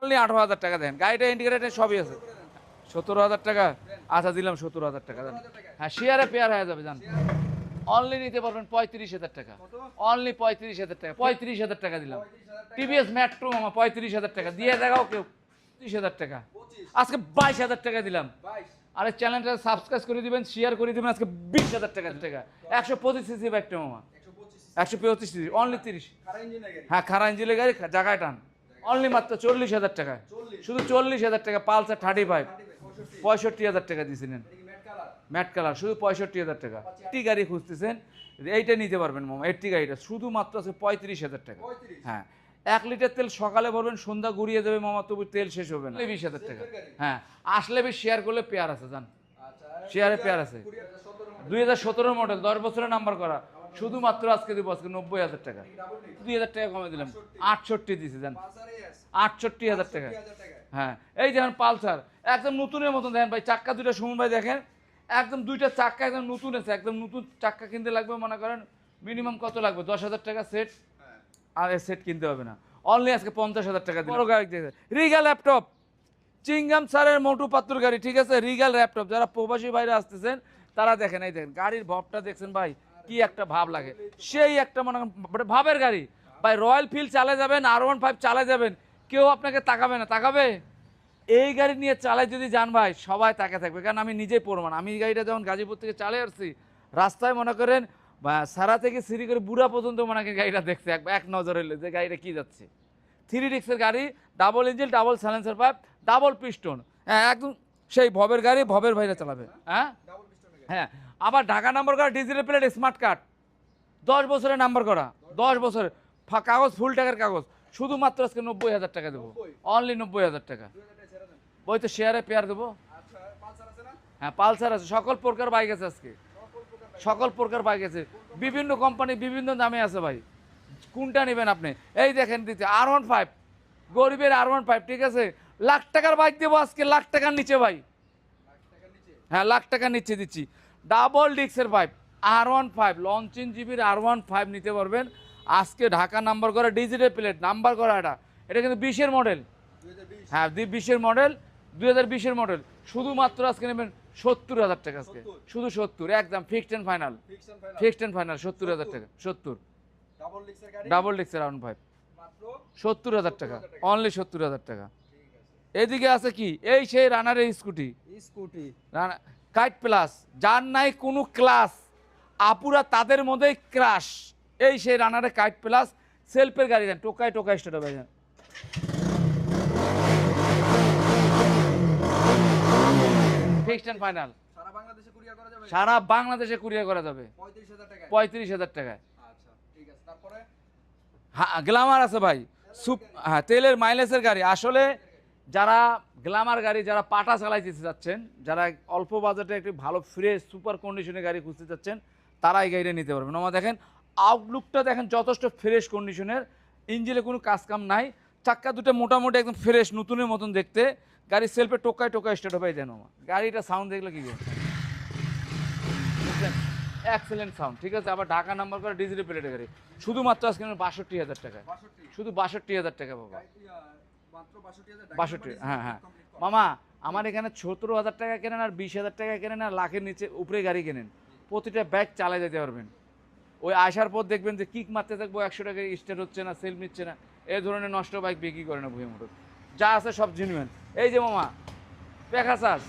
Only 18,000 টাকা দেন, গাড়িটা indicator সবই আছে। 17,000 টাকা, আচ্ছা দিলাম 17,000 টাকা দেন। হ্যাঁ শেয়ারে পেয়ার হয়ে যাবে জান। অনলি নিতে পারবেন 35,000 টাকা, অনলি 35,000 টাকা, 35,000 টাকা দিলাম। টিভিএস মেট্রো মামা 35,000 টাকা দিয়ে দেখাও কেউ, 30,000 টাকা, আজকে 22,000 টাকা দিলাম। আরে চ্যানেলটা সাবস্ক্রাইব করে দিবেন, শেয়ার করে দিবেন, আজকে 20,000 টাকা 125 সিসি বাইকটা মামা, 125 সিসি অনলি 30। হ্যাঁ খারা ইঞ্জিনের গাড়ি, জায়গায় টান, অনলি মাত্র 40,000 টাকা, শুধু 40,000 টাকা। পালসার 35 65,000 টাকা দিয়েছিলেন, ম্যাট কালার, শুধু 65,000 টাকা। একটি গাড়ি খুঁজতেছেন, এইটা নিতে পারবেন মামা, একটি গাড়িটা শুধুমাত্র আছে 35,000 টাকা। হ্যাঁ 1 লিটার তেল সকালে ভরবেন, সন্ধ্যা ঘুরিয়ে দেবে মামা, তবু তেল শেষ হবে না। 20,000 টাকা। হ্যাঁ আসলে বেশ শেয়ার করলে পেয়ার আছে জান, শেয়ারে পেয়ার আছে। 2017 মডেল, 10 বছরের নাম্বার করা, শুধুমাত্র আজকে দেবো আজকে 90,000 টাকা, 2,000 টাকা কমে দিলাম, 68 দিয়েছি জান, 68,000 টাকা। হ্যাঁ এই দেখেন পালসার একদম নতুনের মতন, দেখেন ভাই চাক্কা দুইটা সুমন ভাই দেখেন, একদম দুইটা চাক্কা একদম নতুন আছে, একদম নতুন চাক্কা কিনতে লাগবে মনে করেন মিনিমাম কত লাগবে, 10,000 টাকা সেট, আর সেট কিনতে হবে না, অনলি আজকে 50,000 টাকা দিন। রিগাল ল্যাপটপ, চিংগাম স্যারের মোটু পাত্র গাড়ি, ঠিক আছে, রিগাল ল্যাপটপ। যারা প্রবাসী বাইরে আসতেছেন তারা দেখেন, এই দেখেন গাড়ির ভাবটা দেখছেন ভাই, কি একটা ভাব লাগে, সেই একটা মনে করেন ভাবের গাড়ি ভাই। রয়্যাল ফিল্ড চালে যাবেন, R15 চালে যাবেন, কেউ আপনাকে তাকাবে না, তাকাবে? এই গাড়ি নিয়ে চালায় যদি যান ভাই, সবাই তাকে থাকবে, কারণ আমি নিজেই প্রমাণ। আমি এই গাড়িটা যখন গাজীপুর থেকে চালে আসছি, রাস্তায় মনে করেন সারা থেকে সিঁড়ি করে বুড়া পর্যন্ত মনে করেন গাড়িটা দেখছে এক নজর হইলে যে গাড়িটা কি যাচ্ছে। 3 ডিক্সের গাড়ি, double engine, double silencer pipe, double piston, হ্যাঁ একদম সেই ভবের গাড়ি, ভবের ভাইরা চালাবে। হ্যাঁ হ্যাঁ আবার ঢাকা নাম্বার করা, ডিজিটাল প্লেট, স্মার্ট কার্ড, 10 বছরের নাম্বার করা, 10 বছরের কাগজ, ফুল টাকার কাগজ, শুধুমাত্র আজকে 90,000 টাকা দেবো, অনলি 90,000 টাকা। বই তো শেয়ারে পেয়ার দেবো। হ্যাঁ পালসার আছে, সকল প্রকার বাইক আছে আজকে, সকল প্রকার বাইক আছে, বিভিন্ন কোম্পানি বিভিন্ন দামে আছে ভাই, কোনটা নেবেন আপনি? এই দেখেন দিতে R15, গরিবের R15, ঠিক আছে, লাখ টাকার বাইক দেবো আজকে, লাখ টাকার নিচে ভাই। হ্যাঁ লাখ টাকার নিচে দিচ্ছি, ডাবল ডিক্সের পাইপ, R15 লঞ্চিং জিবির R15 নিতে পারবেন আজকে। ঢাকা নাম্বার করা, ডিজিটাল প্লেট, নাম্বার করা, এটা কিন্তু 20-এর মডেল। হ্যাঁ 20-এর মডেল, 2020-এর মডেল, শুধুমাত্র আজকে নেবেন 70,000 টাকা আজকে, শুধু 70, একদম fixed and final, fixed and final 70,000 টাকা, 70 ডাবল ডিক্সের R15 70,000 টাকা, অনলি 70,000 টাকা। এদিকে আছে কি, এই সেই রানারের স্কুটি, রানা কাইট প্লাস, যার নাই কোনো ক্লাস, আপুরা তাদের মধ্যেই ক্রাশ, এই সেই রানারের কাইট প্লাস, সেলফের গাড়ি দেন, টোকায় টোকায় স্টার্ট হবে, ফিক্সড এন্ড ফাইনাল, সারা বাংলাদেশে কুরিয়ার করা যাবে 35,000 টাকায়। হ্যাঁ গ্ল্যামার আছে ভাই, হ্যাঁ তেলের মাইলেজের গাড়ি। আসলে যারা গ্ল্যামার গাড়ি, যারা পাটা চালাইতে যাচ্ছেন, যারা অল্প বাজেটে একটি ভালো ফ্রেশ সুপার কন্ডিশনের গাড়ি খুঁজতে চাচ্ছেন, তারা এই গাড়িটা নিতে পারবেন। আমার দেখেন আউটলুকটা দেখেন, যথেষ্ট ফ্রেশ কন্ডিশনের, ইঞ্জিনে কোনো কাজকাম নাই, চাক্কা দুটো মোটামুটি একদম ফ্রেশ নতুনের মতন দেখতে, গাড়ি সেলফে টোকায় টোকায় স্টার্ট হবে। যেন আমার গাড়িটা সাউন্ড দেখলে কি করছে, এক্সেলেন্ট সাউন্ড, ঠিক আছে। আবার ঢাকা নাম্বার করা, ডিজিটাল প্লেটের গাড়ি, শুধুমাত্র আজকে 62,000 টাকা, শুধু 62,000 টাকা বাবা, 62। হ্যাঁ হ্যাঁ মামা আমার এখানে 17,000 টাকা কেনেন আর 20,000 টাকা কেনেন আর লাখের নিচে উপরে গাড়ি কেনেন, প্রতিটা ব্যাগ চালাই যেতে পারবেন। ওই আসার পর দেখবেন যে কিক মারতে থাকবো, 100 টাকা স্টার্ট হচ্ছে না, সেল নিচ্ছে না, এই ধরনের নষ্ট বাইক বিক্রি করে না ভুয়ে মোটর, যা আছে সব জেনুইন। এই যে মামা পেখাসাস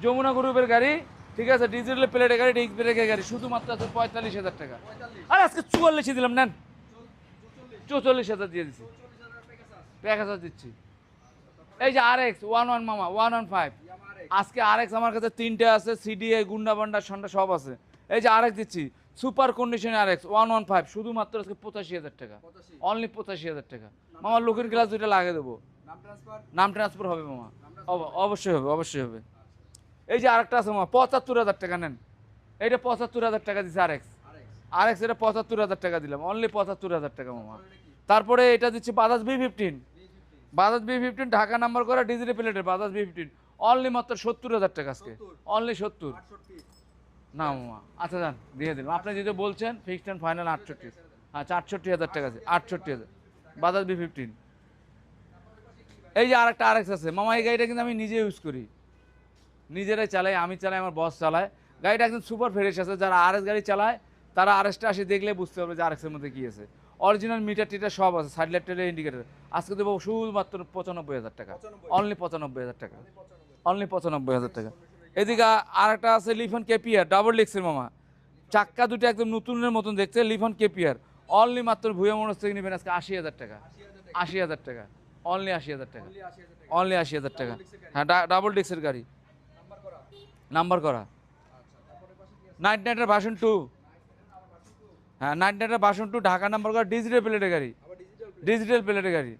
যমুনা গ্রুপের গাড়ি, ঠিক আছে, ডিজিটাল প্লেটের গাড়ি, ডিস্ক ব্রেকের গাড়ি, শুধুমাত্র আছে 45,000 টাকা। আর আজকে 44 দিলাম, নেন 44,000 দিয়ে দিচ্ছি, পেখাসাস দিচ্ছি। এই যে RX 11 মামা, 115 আজকে RX আমার কাছে 3টে আছে, CDI গুন্ডা বান্ডা সন্ডা সব আছে। এই যে RX দিচ্ছি, সুপার কন্ডিশন RX 115, শুধুমাত্র আজকে 85,000 টাকা, অনলি 85,000 টাকা মামা। লুকিং গ্লাস দুইটা লাগিয়ে দেবো, নাম ট্রান্সফার হবে মামা, অবশ্যই হবে, অবশ্যই হবে। এই যে আরেকটা আছে মামা, 75,000 টাকা, নেন এইটা 75,000 টাকা দিচ্ছে RX, এটা 75,000 টাকা দিলাম, অনলি 75,000 টাকা মামা। তারপরে এটা দিচ্ছি বাজাজ B15, ঢাকা নাম্বার করা, ডিজিটাল প্লেটের বাজাজ B15, অনলি মাত্র 70,000 টাকা আজকে, অনলি 70 না মামা। আচ্ছা যান দিয়ে দিলাম, আপনি যেটা বলছেন ফিক্সড এন্ড ফাইনাল 68, আচ্ছা 68,000 টাকা আছে, 68,000 বাজাজ B15। এই যে আরেকটা আরএক্স আছে মামা, এই গাড়িটা কিন্তু আমি নিজে ইউজ করি, নিজেরাই চালাই, আমি চালাই, আমার বস চালায়। গাড়িটা একদম সুপার ফ্রেশ আছে। যারা আরএস গাড়ি চালায় তারা আরএসটা আসে দেখলে বুঝতে পারবে যে আরএক্সের মধ্যে কী আছে। অরিজিনাল মিটার টিটার সব আছে, সাইড লাইট টেলের ইন্ডিকেটার। আজকে দেবো শুধুমাত্র 95,000 টাকা, অনলি 95,000 টাকা, অনলি 95,000 টাকা। এদিকে আরেকটা আছে লিফন কেপিয়ার ডাবল ডিক্সের মামা, চাক্কা দুটো একদম নতুনের মতন দেখছে, লিফন কেপিয়ার। অনলি মাত্র ভুয়া মোটরস থেকে নেবেন আজকে 80,000 টাকা, 80,000 টাকা, অনলি 80,000 টাকা, অনলি 80,000 টাকা। হ্যাঁ ডাবল ডিক্সের গাড়ি, নাম্বার করা। নাইট নাইটের ভার্সন 2, হ্যাঁ নাইট নাইটের ভার্সন 2, ঢাকা নাম্বার করা, ডিজিটাল প্লেটের গাড়ি, ডিজিটাল প্লেটের গাড়ি,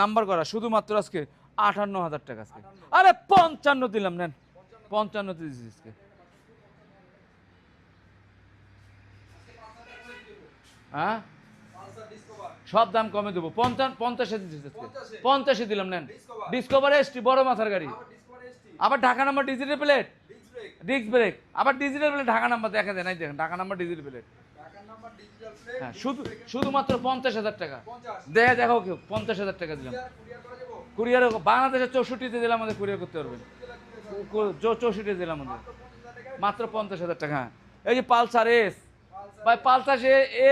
নাম্বার করা। শুধুমাত্র আজকে 58,000 টাকা আজকে। আরে 55 দিলাম, নেন 55 দিয়েছি আজকে। হ্যাঁ সব দাম কমে দেবো, 50 দিচ্ছি আজকে, 50 দিলাম, নেন। ডিসকভার এসটি বড় মাথার গাড়ি, আবার Dhaka number, digital plate, disc brake, আবার ডিজিটাল প্লেট, ঢাকা নাম্বার দেখা যায় নাই, দেখেন ঢাকা নাম্বার ডিজিটাল প্লেট। হ্যাঁ শুধুমাত্র 50,000 টাকা। দেখো কেউ 50,000 টাকা দিলাম। কুরিয়ার বাংলাদেশের 64তে দিলাম, আমাদের কুরিয়ার করতে পারবেন, 64 দিলাম আমাদের, মাত্র 50,000 টাকা। হ্যাঁ এই যে পালসার এস ভাই, পালসার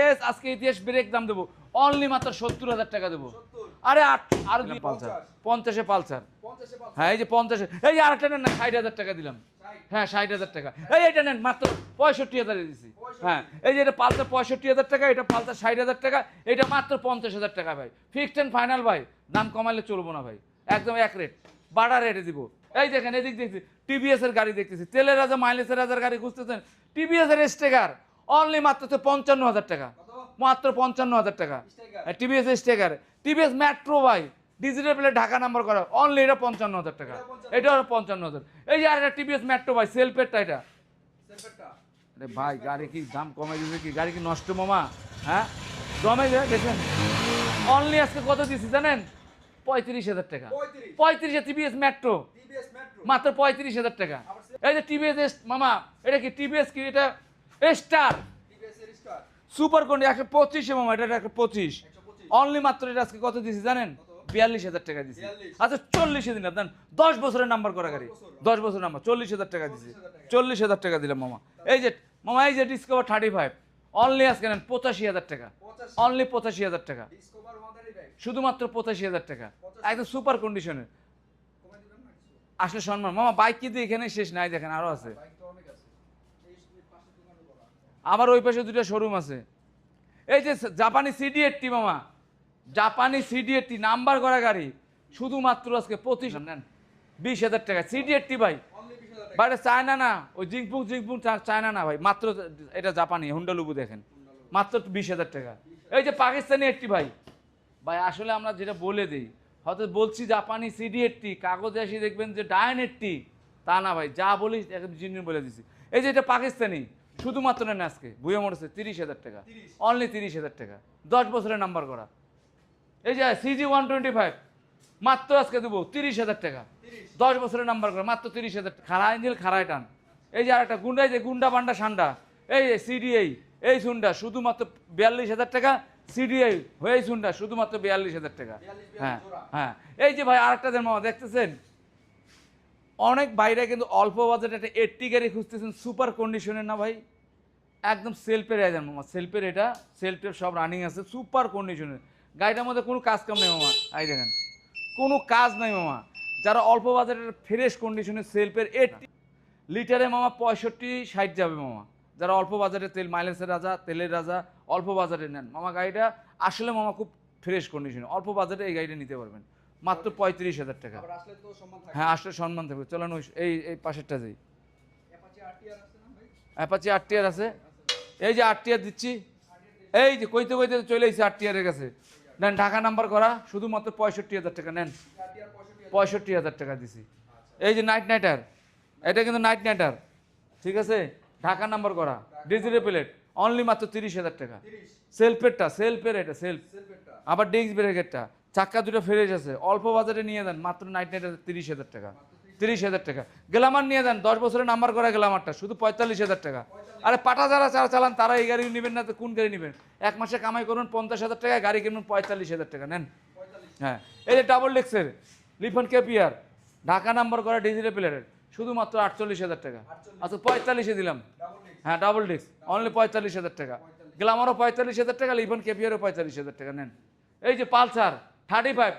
এস আজকে ইতিহাস ব্রেক দাম দেবো, অনলি মাত্র 70,000 টাকা দেবো। আরে আর পালসার 50-এ পালসার, হ্যাঁ এই যে 50, এই যে আরেকটা নেন না, 60,000 টাকা দিলাম। হ্যাঁ 60,000 টাকা, এইটা নেন মাত্র 65,000 দিচ্ছি। হ্যাঁ এই যে এটা পালসার 65,000 টাকা, এটা পালসার 60,000 টাকা, এটা মাত্র 50,000 টাকা ভাই, ফিক্সড এন্ড ফাইনাল ভাই, দাম কমাইলে চলবো না ভাই, একদম এক রেট, বাড়া রেটে দিব। এই দেখেন এদিক দেখছি টিভিএস এর গাড়ি দেখতেছি, তেলের রাজা মাইলেজের রাজার গাড়ি খুঁজতেছেন, টিভিএস এর স্টেকার, অনলি মাত্র 55,000 টাকা, মাত্র 55,000 টাকা। টিভিএস স্টেকার, টিভিএস মেট্রো ভাই, ডিজিটাল প্লেট, ঢাকা নাম্বার করা, অনলি এটা 55,000 টাকা, এটা 55,000। এই যে আরেকটা টিভিএস মেট্রো ভাই, সেলফেরটা, এটা আরে ভাই গাড়ি কি দাম কমে দিবে কি, গাড়ি কি নষ্ট মামা? হ্যাঁ জমে যায় দেখেন, অনলি আজকে কত দিচ্ছি জানেন? 35,000 টাকা, 35 টিভিএস মেট্রো, মাত্র 35,000 টাকা। এই যে টিভিএস মামা, এটা কি টিভিএস কি, এটা স্টার সুপার কোন্ডি 125 মামা, এটা 125, অনলি মাত্র এটা আজকে কত দিচ্ছি জানেন? 42,000 টাকা দিচ্ছি। আচ্ছা 40 দিন আপনার 10 বছরের নাম্বার করা গাড়ি, 10 বছরের নাম্বার, 40,000 টাকা দিচ্ছি, 40,000 টাকা দিলাম মামা। এই যে মামা, এই যে ডিসকভার 35, অনলি আজকে নেন 85,000 টাকা, অনলি 85,000 টাকা, শুধুমাত্র 85,000 টাকা, একদম সুপার কন্ডিশনের। আসলে সম্মান মামা, বাইক কিন্তু এখানে শেষ নাই, দেখেন আরো আছে, আবার ওই পাশে দুটো শোরুম আছে। এই যে জাপানি সিডি80 মামা, জাপানি সিডি80 নাম্বার করা গাড়ি, শুধুমাত্র আজকে 25 নেন, 20,000 টাকা সিডি80 ভাই, বাইরে চায়না না, ওই জিংপুং চায়না না ভাই, মাত্র এটা জাপানি হুন্ডা লুবু, দেখেন মাত্র 20,000 টাকা। এই যে পাকিস্তানি 80 ভাই, ভাই আসলে আমরা যেটা বলে দিই, হয়তো বলছি জাপানি সিডি80, কাগজে আসি দেখবেন যে ডায়ন 80, তা না ভাই, যা বলি একদম জিনিস বলে দিছি। এই যে এটা পাকিস্তানি, শুধুমাত্র নেন আজকে ভুয়া মোটরসে 30,000 টাকা, অনলি 30,000 টাকা, 10 বছরের নাম্বার করা। এই যে সিজি 125, মাত্র আজকে দেবো 30,000 টাকা, 10 বছরের নাম্বার করা, মাত্র 30,000 টাকা, খাড়া ইঞ্জিল খাড়াই টান। এই যে আরেকটা গুন্ডা, এই যে গুন্ডা বান্ডা সান্ডা, এই সিডিআই এই সুন্ডা, শুধুমাত্র 42,000 টাকা, সিডিআই হয়ে সুন্ডা, শুধুমাত্র 42,000 টাকা। হ্যাঁ হ্যাঁ এই যে ভাই আরেকটা দেন মামা, দেখতেছেন অনেক বাইরে কিন্তু অল্প বাজেট একটা 80 গাড়ি খুঁজতেছেন, সুপার কন্ডিশনের না ভাই, একদম সেলফের আইজান মামা, সেলফের, এটা সেলফের সব রানিং আছে, সুপার কন্ডিশনের গাড়িটার মধ্যে কোনো কাজ কাম নেই মামা, এই দেখেন কোনো কাজ নাই মামা। যারা অল্প বাজেটের ফ্রেশ কন্ডিশনের সেলফের 80 লিটারে মামা 65-60 যাবে মামা, যারা অল্প বাজারে তেল মাইলেজের রাজা, তেলের রাজা, অল্প বাজারে নেন মামা, গাড়িটা আসলে মামা খুব ফ্রেশ কন্ডিশন, অল্প বাজারে এই গাড়িটা নিতে পারবেন, মাত্র 35,000 টাকা। হ্যাঁ আসলে সম্মান থাকবে, চলেন এই এই পাশেরটা যাই, অ্যাপাচি আরটিআর আছে, এই যে আরটিআর দিচ্ছি, এই যে কইতে কইতে চলে এসেছি আরটিআরের কাছে, নেন ঢাকা নাম্বার করা, শুধুমাত্র 65,000 টাকা, নেন 65,000 টাকা দিছি। এই যে নাইট নাইটার, এটা কিন্তু নাইট নাইটার, ঠিক আছে, ঢাকা নাম্বার করা, ডিজিটাল প্লেট, অনলি মাত্র 30,000 টাকা। সেলফেরটা, সেলফের এটা সেলফ, আবার ডিস্ক ব্রেকেরটা, চাক্কা দুটো ফ্রেশ আছে, অল্প বাজারে নিয়ে দেন, মাত্র নাইট নাইটার 30,000 টাকা, 30,000 টাকা। গ্ল্যামার নিয়ে দেন, 10 বছরের নাম্বার করা গ্ল্যামারটা, শুধু 45,000 টাকা। আরে পাটা যারা চালান তারা এই গাড়ি নেবেন না তো কোন গাড়ি নেবেন? এক মাসে কামাই করুন 50,000 টাকা, গাড়ি কিনবেন 45,000 টাকা, নেন। হ্যাঁ এই যে ডাবল ডেক্সের লিফন কেপিয়ার, ঢাকা নাম্বার করা ডিজিটাল প্লেটের, শুধুমাত্র 48,000 টাকা। আচ্ছা 45-এ দিলাম। হ্যাঁ ডাবল ডিস্ক, অনলি 45,000 টাকা। গ্ল্যামারও 45,000 টাকা, লিফন কেপিয়ারও 45,000 টাকা নেন। এই যে পালসার 35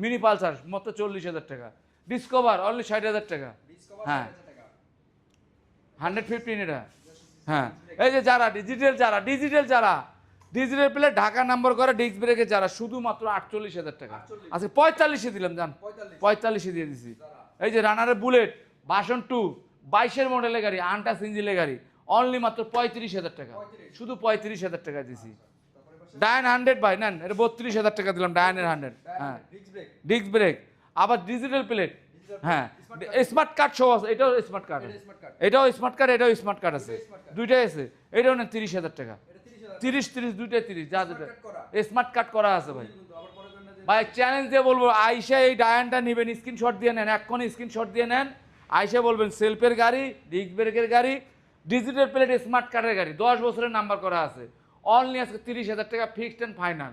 মিনি পালসার মাত্র 40,000 টাকা। ডিসকভার অনলি 60,000 টাকা। হ্যাঁ 115 এটা। হ্যাঁ এই যে যারা ডিজিটাল প্লেট ঢাকা নাম্বার করা ডিস্ক ব্রেকে যারা, শুধুমাত্র 48,000 টাকা। আচ্ছা 45-এ দিলাম জান, 45-এ দিয়ে দিছি। এই যে রানারের বুলেট ভার্সন 2 22-এর মডেলের গাড়ি, আনটাচ ইঞ্জিনের গাড়ি, অনলি মাত্র 35,000 টাকা, শুধু 35,000 টাকা দিছি। ডায়ন 100 ভাই নেন, এটা 32,000 টাকা দিলাম ডায়নের 100। হ্যাঁ ডিস্ক ব্রেক, আবার ডিজিটাল প্লেট। হ্যাঁ স্মার্ট কার্ড সহ আছে, এটাও স্মার্ট কার্ড, এটাও স্মার্ট কার্ড, এটাও স্মার্ট কার্ড আছে, দুইটাই আছে। এটাও নেন 30,000 টাকা। 30 দুইটাই 30, যা যেটা স্মার্ট কার্ড করা আছে ভাই। ভাই চ্যালেঞ্জ দিয়ে বলবো, আইসা এই ডায়ানটা নেবেন, স্ক্রিনশট দিয়ে নেন, এক্ষুনি স্ক্রিনশট দিয়ে নেন। আইসা বলবেন সেলফের গাড়ি, ডিস্ক ব্রেকের গাড়ি, ডিজিটাল প্লেট, স্মার্ট কার্ডের গাড়ি, 10 বছরের নাম্বার করা আছে, অনলি আজকে 30,000 টাকা ফিক্সড এন্ড ফাইনাল।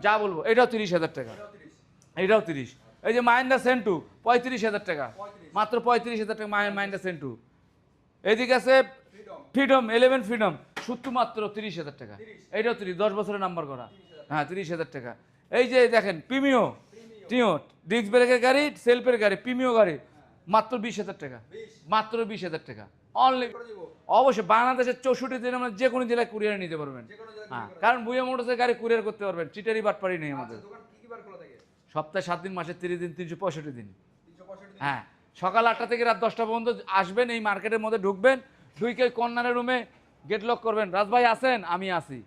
যা বলবো এটাও 30,000 টাকা, এটাও 30। এই যে মাহিন্দ্রা সেন্টু 35,000 টাকা, মাত্র 35,000 টাকা মাহিন্দ্রা সেন্টু। এদিকে আছে ফ্রিডম 11 ফ্রিডম, শুধুমাত্র 30,000 টাকা, এটাও 30, 10 বছরের নাম্বার করা। হ্যাঁ 30,000 টাকা। এই যে দেখেন প্রিমিও টিও ডিস্ক ব্রেকের গাড়ি, সেলফের গাড়ি, প্রিমিও গাড়ি, মাত্র 20,000 টাকা, মাত্র 20,000 টাকা অনলি। অবশ্যই বাংলাদেশের 64 দিন আমরা যে কোনো জেলায় কুরিয়ারে নিতে পারবেন। হ্যাঁ কারণ ভুয়া মোটরসের গাড়ি কুরিয়ার করতে পারবেন, চিটারি বাটপারি নেই আমাদের। সপ্তাহে 7 দিন, মাসে 30 দিন, 365 দিন। হ্যাঁ সকাল 8টা থেকে রাত 10টা পর্যন্ত আসবেন, এই মার্কেটের মধ্যে ঢুকবেন, ঢুকে কর্নারের রুমে গেট লক করবেন, রাজভাই আছেন, আমি আছি।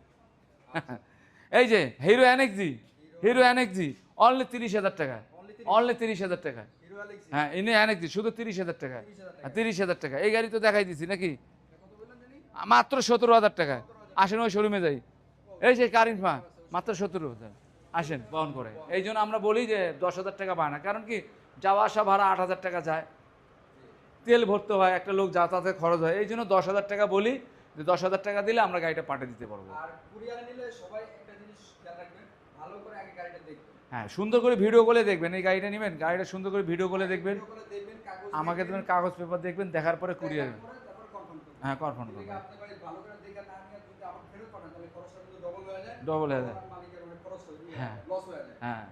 এই যে হিরো এনএক্সজি অনলি 30,000 টাকা, অনলি 30,000 টাকা। হ্যাঁ ইনি এনএক্সজি শুধু 30,000 টাকা, 30,000 টাকা। এই গাড়ি তো দেখাই দিছি নাকি, মাত্র 17,000 টাকা। আসেন ওই শোরুমে যাই, এই যে কারিনফা মাত্র 17,000, আসেন বহন করে। এই জন্য আমরা বলি যে 10,000 টাকা বানা, কারণ কি যাওয়া আসা ভাড়া 8,000 টাকা যায়, তেল ভরতে হয়, একটা লোক যাতায়াতের খরচ হয়, এই জন্য 10,000 টাকা বলি যে 10,000 টাকা দিলে আমরা গাড়িটা পাঠিয়ে দিতে পারবো। হ্যাঁ সুন্দর করে ভিডিও করে দেখবেন, এই গাড়িটা নেবেন, গাড়িটা সুন্দর করে ভিডিও করে দেখবেন, আমাকে দেবেন কাগজ পেপার দেখবেন, দেখার পরে কুরিয়ার। হ্যাঁ কনফার্ম করবেন, ডবল হয়ে যায়। হ্যাঁ হ্যাঁ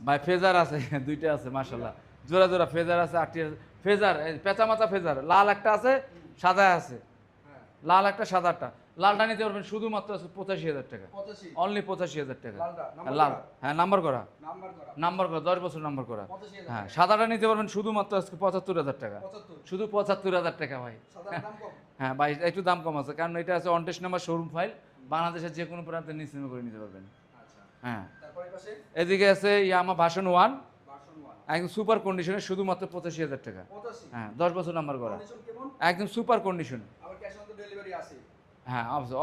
ভাই ফেজার আছে, দুইটা আছে মাশাআল্লাহ, জোড়া জোড়া ফেজার আছে, 8টি ফেজার, পেঁচা মাথা ফেজার, লাল একটা আছে, সাদা আছে, লাল একটা সাদাটা। লালটা নিতে পারবেন শুধুমাত্র 85,000 টাকা, অনলি 85,000 টাকা। লাল হ্যাঁ নাম্বার করা, 10 বছর নাম্বার করা। হ্যাঁ সাদাটা নিতে পারবেন শুধুমাত্র আজকে 75,000 টাকা, শুধু 75,000 টাকা ভাই। হ্যাঁ ভাই একটু দাম কম আছে, কারণ এটা আছে অনটেস্ট নাম্বার, শোরুম ফাইল, বাংলাদেশের যে কোনো প্রান্তে নিশ্চিন্ত করে নিতে পারবেন। হ্যাঁ এদিকে আছে ইয়ামা ভার্সন 1 একদম সুপার কন্ডিশনে, শুধুমাত্র 85,000 টাকা। হ্যাঁ 10 বছর নাম্বার করা, একদম সুপার কন্ডিশন। হ্যাঁ অবশ্যই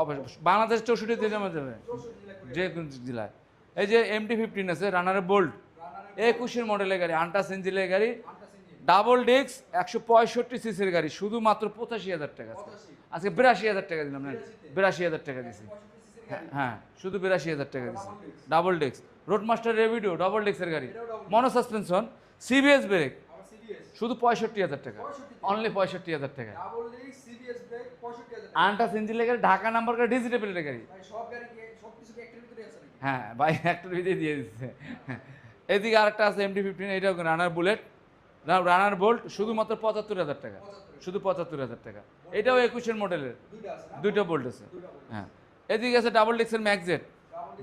বাংলাদেশ 64 জেলার মধ্যে যে কোনো জেলায়। এই যে MT-15 আছে রানারের বোল্ট, 21-এর মডেলের গাড়ি, আনটাচ ইঞ্জিনের গাড়ি, ডাবল ডিস্ক, 165 সিসির গাড়ি, শুধুমাত্র 85,000 টাকা। আজকে 82,000 টাকা দিলাম, 82,000 টাকা দিছি। হ্যাঁ শুধু 82,000 টাকা দিছি। ডাবল ডিস্ক রোডমাস্টার রেভিডিও, ডাবল ডিস্কের গাড়ি, মনো সাসপেনশন, সিবিএস ব্রেক, শুধু 65,000 টাকা, অনলি 65,000 টাকা। আনটাচ ইঞ্জিনের গাড়ি, ঢাকা নাম্বার গাড়ি, ডিজিটাল প্লেটের গাড়ি। হ্যাঁ ভাই একটার ভিতরে দিয়ে দিচ্ছে। এদিকে আরেকটা আছে MT-15, এটাও রানার বুলেট, রানার বোল্ট, শুধুমাত্র 75,000 টাকা, শুধু 75,000 টাকা। এটাও 21-এর মডেলের, দুইটা বোল্ট আছে। হ্যাঁ এদিকে আছে ডাবল ডিস্কের ম্যাকজেট,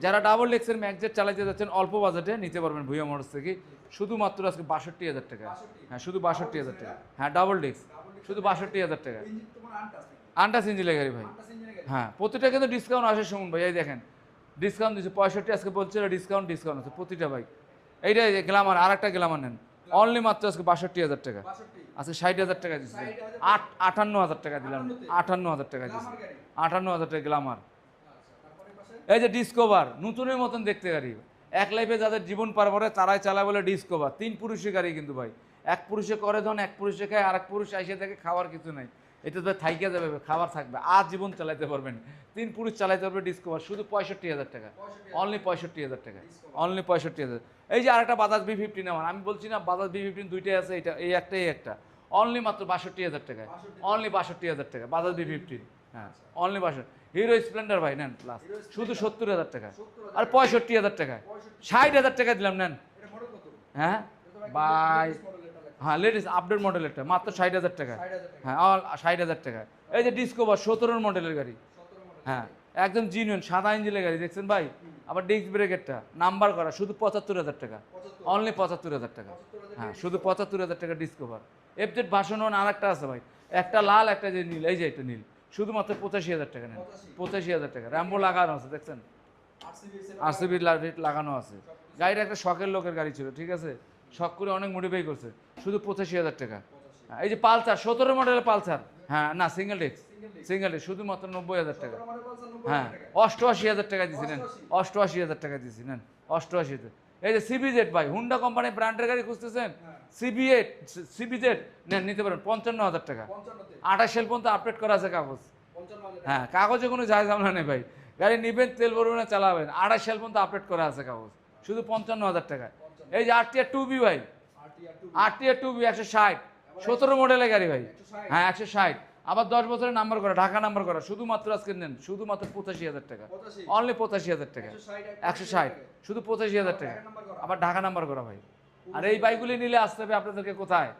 যারা ডাবল ডিস্কের ম্যাকজেট চালাইতে যাচ্ছেন অল্প বাজেটে নিতে পারবেন ভুয়া মোটরস থেকে, শুধুমাত্র আজকে 62,000 টাকা। হ্যাঁ শুধু 62,000 টাকা। হ্যাঁ ডাবল ডিস্ক শুধু 62,000 টাকা, আনটাচ ইঞ্জিনের গাড়ি ভাই। হ্যাঁ প্রতিটা কিন্তু ডিসকাউন্ট আসে শুনুন ভাই, এই দেখেন ডিসকাউন্ট দিচ্ছে 65, আজকে বলছে ডিসকাউন্ট আছে প্রতিটা বাইক। এইটাই গ্ল্যামার, আর একটা গ্ল্যামার নেন, অনলি মাত্র আজকে 62,000 টাকা, আজকে 60,000 টাকা দিচ্ছে, 58,000 টাকা দিলাম, 58,000 টাকা দিচ্ছে, 58,000 টাকা গ্ল্যামার। এই যে ডিসকভার নতুনের মতন দেখতে গাড়ি, এক লাইফে যাদের জীবন পার করে তারাই চালায় বলে ডিসকভার, 3 পুরুষের গাড়ি কিন্তু ভাই, এক পুরুষে করে ধন, এক পুরুষে খায়, আর এক পুরুষ আইসে থেকে খাওয়ার কিছু নাই। এটা তো থাইকে যাবে, খাবার থাকবে, আজীবন চালাইতে পারবেন। 3 পুরুষ চালাইতে পারবে ডিসকভার, শুধু 65,000 টাকা, অনলি 65,000 টাকা, অনলি 65,000। এই যে আরেকটা বাজাজ B15 নেওয়ার, আমি বলছি না বাজাজ B15 দুইটাই আছে, এটা এই একটা এই একটা, অনলি মাত্র 62,000 টাকায়, অনলি 62,000 টাকা বাজাজ B15। হ্যাঁ অনলি 62। হিরো স্প্লেন্ডার ভাই নেন প্লাস, শুধু 70,000 টাকা, আর 65,000 টাকা, 60,000 টাকা দিলাম নেন। হ্যাঁ বাই, হ্যাঁ লেটেস্ট আপডেট মডেলেরটা মাত্র 60,000 টাকা। হ্যাঁ 60,000 টাকা। এই যে ডিসকভার 17 মডেলের গাড়ি, হ্যাঁ একদম জিনুইন সাদা ইঞ্জিনের গাড়ি দেখছেন ভাই, আবার ডিস্ক ব্রেকেরটা নাম্বার করা, শুধু 75,000 টাকা, অনলি 75,000 টাকা। হ্যাঁ শুধু 75,000 টাকা ডিসকভার। এফজেড ভার্সন 1 আর একটা আছে ভাই, একটা লাল একটা যে নীল, এই যে এটা নীল, শুধুমাত্র 85,000 টাকা নেন, 85,000 টাকা। র্যাম্বো লাগানো আছে দেখছেন, আরসিবি লাগানো আছে। গাড়িটা একটা শখের লোকের গাড়ি ছিল, ঠিক আছে, শখ করে অনেক মডিফাই করছে, শুধু 85,000 টাকা। এই যে পালসার 17 মডেলের পালসার, হ্যাঁ না সিঙ্গেল ডেক্স, সিঙ্গেল ডেক্স শুধুমাত্র 90,000 টাকা। হ্যাঁ 88,000 টাকা দিয়েছি নেন, 88,000 টাকা দিয়েছি নেন, 88। এই যে সিবিজেড ভাই, হুন্ডা কোম্পানি ব্র্যান্ডের গাড়ি খুঁজতেছেন, সিবিজেড নেন, নিতে পারেন 55,000 টাকা। 28 সাল পর্যন্ত আপডেট করা আছে কাগজ, হ্যাঁ কাগজে কোনো যায় ঝামেলা নেই ভাই, গাড়ি নিবেন তেল ভরবেন না চালাবেন, 28 সাল পর্যন্ত আপডেট করা আছে কাগজ, শুধু 55,000 টাকা। এই যে আরটিআর 2বি ভাই, আরটিআর 2বি 160, 17 মডেলের গাড়ি ভাই, হ্যাঁ 160, আবার 10 বছরের নাম্বার করা, ঢাকা নাম্বার করা, শুধুমাত্র আজকে নেন শুধুমাত্র 85,000 টাকা, অনলি 85,000 টাকা, 160, শুধু 85,000 টাকা, আবার ঢাকা নাম্বার করা ভাই। আর এই বাইকগুলি নিলে আসতে হবে আপনাদেরকে কোথায়,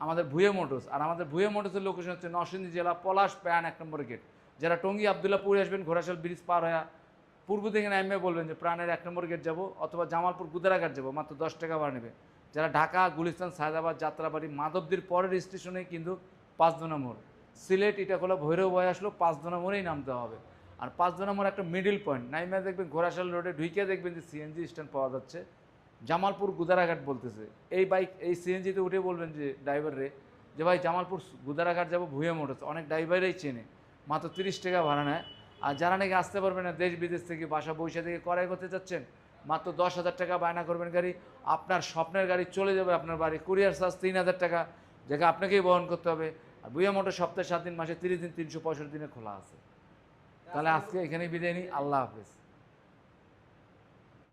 আমাদের ভুয়ে মোটরস। আর আমাদের ভুয়ে মোটরসের লোকেশন হচ্ছে নরসিংদী জেলা পলাশ প্যান 1 নম্বর গেট। যারা টঙ্গী আবদুল্লাপুরে আসবেন, ঘোড়াশাল ব্রিজ পার হয়ে পূর্ব দিকে নামবে বলবেন যে প্রাণের 1 নম্বর গেট যাবো, অথবা জামালপুর গুদারাঘাট যাবো, মাত্র 10 টাকা ভাড়া নেবে। যারা ঢাকা, গুলিস্তান, সায়দাবাদ, যাত্রাবাড়ি, মাধবদীর পরের স্টেশনে কিন্তু 5 মোড়, সিলেট ইটাখোলা ভৈরব হয়ে আসলো 5 মোড়েই নামতে হবে। আর 5 মোড় একটা মিডিল পয়েন্ট, নাইমে দেখবেন ঘোড়াশাল রোডে ঢুকে দেখবেন যে সিএনজি স্ট্যান্ড পাওয়া যাচ্ছে, জামালপুর গুদারাঘাট বলতেছে। এই বাইক এই সিএনজিতে উঠে বলবেন যে ড্রাইভারে যে ভাই জামালপুর গুদারাঘাট যাবো ভুয়া মোটরস, অনেক ড্রাইভারই চেনে, মাত্র 30 টাকা ভাড়া নেয়। আর যারা নাকি আসতে পারবে না দেশ বিদেশ থেকে, বাসা বৈশা থেকে ক্রয় করতে চাচ্ছেন, মাত্র 10,000 টাকা বায়না করবেন গাড়ি, আপনার স্বপ্নের গাড়ি চলে যাবে আপনার বাড়ি। কুরিয়ার চার্জ 3,000 টাকা, যেটা আপনাকেই বহন করতে হবে। আর ভুয়া মোটর সপ্তাহে 7 দিন, মাসে 30 দিন, 365 দিনে খোলা আছে। তাহলে আজকে এখানেই বিদায় নিই, আল্লাহ হাফেজ।